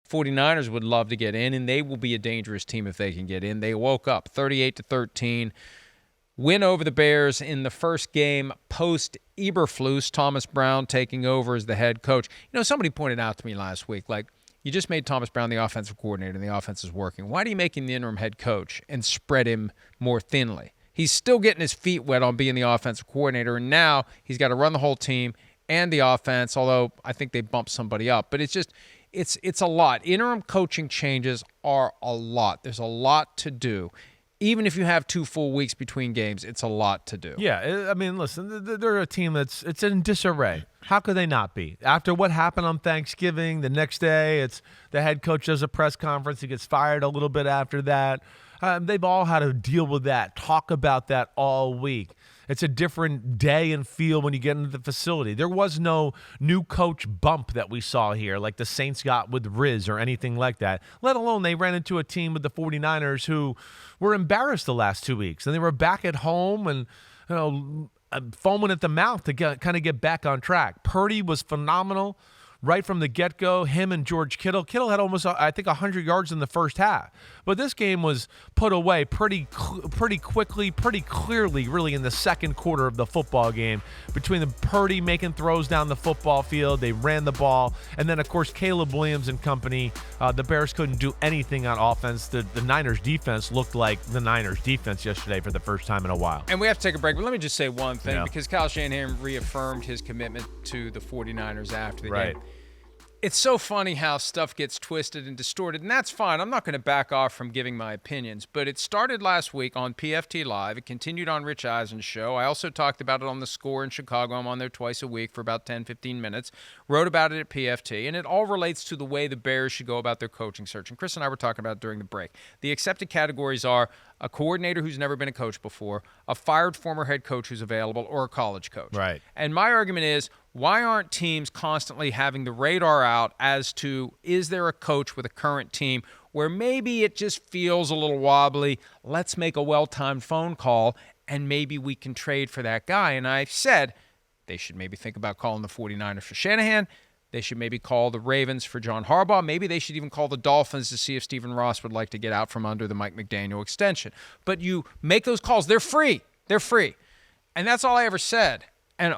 49ers would love to get in, and they will be a dangerous team if they can get in. They woke up 38-13. Win over the Bears in the first game post-Eberflus, Thomas Brown taking over as the head coach. You know, somebody pointed out to me last week, like, you just made Thomas Brown the offensive coordinator and the offense is working. Why do you make him the interim head coach and spread him more thinly? He's still getting his feet wet on being the offensive coordinator, and now he's got to run the whole team and the offense, although I think they bumped somebody up. But it's just, it's a lot. Interim coaching changes are a lot. There's a lot to do. Even if you have 2 full weeks between games, it's a lot to do. Yeah, I mean, listen, they're a team it's in disarray. How could they not be? After what happened on Thanksgiving, the next day, it's the head coach does a press conference. He gets fired a little bit after that. They've all had to deal with that, talk about that all week. It's a different day and feel when you get into the facility. There was no new coach bump that we saw here like the Saints got with Riz or anything like that, let alone they ran into a team with the 49ers who were embarrassed the last 2 weeks. And they were back at home and, foaming at the mouth to kind of get back on track. Purdy was phenomenal right from the get-go. Him and George Kittle. Kittle had almost, I think, 100 yards in the first half. But this game was put away pretty quickly, pretty clearly, really, in the second quarter of the football game. Between the Purdy making throws down the football field, they ran the ball. And then, of course, Caleb Williams and company, the Bears couldn't do anything on offense. The Niners defense looked like the Niners defense yesterday for the first time in a while. And we have to take a break, but let me just say one thing, because Kyle Shanahan reaffirmed his commitment to the 49ers after the game. It's so funny how stuff gets twisted and distorted, and that's fine. I'm not going to back off from giving my opinions, but it started last week on PFT Live. It continued on Rich Eisen's show. I also talked about it on The Score in Chicago. I'm on there twice a week for about 10, 15 minutes. Wrote about it at PFT, and it all relates to the way the Bears should go about their coaching search. And Chris and I were talking about it during the break. The accepted categories are a coordinator who's never been a coach before, a fired former head coach who's available, or a college coach. Right. And my argument is, why aren't teams constantly having the radar out as to, is there a coach with a current team where maybe it just feels a little wobbly? Let's make a well-timed phone call, and maybe we can trade for that guy. And I said they should maybe think about calling the 49ers for Shanahan. They should maybe call the Ravens for John Harbaugh. Maybe they should even call the Dolphins to see if Stephen Ross would like to get out from under the Mike McDaniel extension. But you make those calls. They're free. They're free. And that's all I ever said. And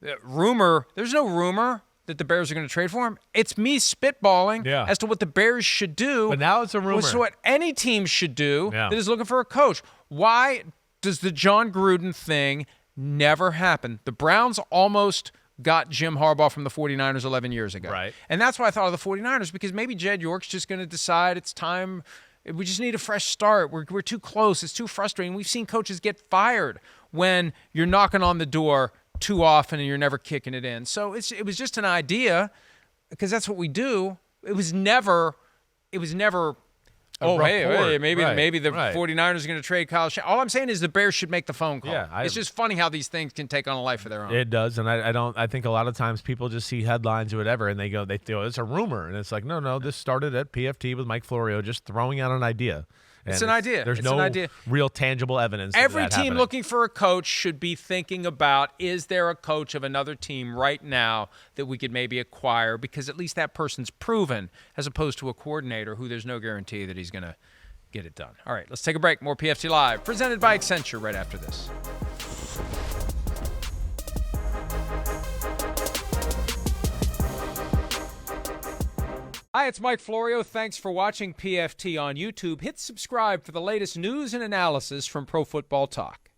there's no rumor that the Bears are going to trade for him. It's me spitballing as to what the Bears should do. But now it's a rumor. It's what any team should do that is looking for a coach. Why does the John Gruden thing never happen? The Browns almost got Jim Harbaugh from the 49ers 11 years ago. Right. And that's why I thought of the 49ers, because maybe Jed York's just going to decide it's time. We just need a fresh start. We're too close. It's too frustrating. We've seen coaches get fired when you're knocking on the door too often and you're never kicking it in. So it was just an idea, because that's what we do. It was never maybe the 49ers are going to trade Kyle Shanahan. All I'm saying is the Bears should make the phone call. It's just funny how these things can take on a life of their own. It does, and I think a lot of times people just see headlines or whatever, and they feel it's a rumor, and it's like, no, this started at PFT with Mike Florio just throwing out an idea. It's an idea. There's no real tangible evidence. Every team looking for a coach should be thinking about, is there a coach of another team right now that we could maybe acquire, because at least that person's proven, as opposed to a coordinator who there's no guarantee that he's going to get it done. All right, let's take a break. More PFT Live, presented by Accenture, right after this. Hi, it's Mike Florio. Thanks for watching PFT on YouTube. Hit subscribe for the latest news and analysis from Pro Football Talk.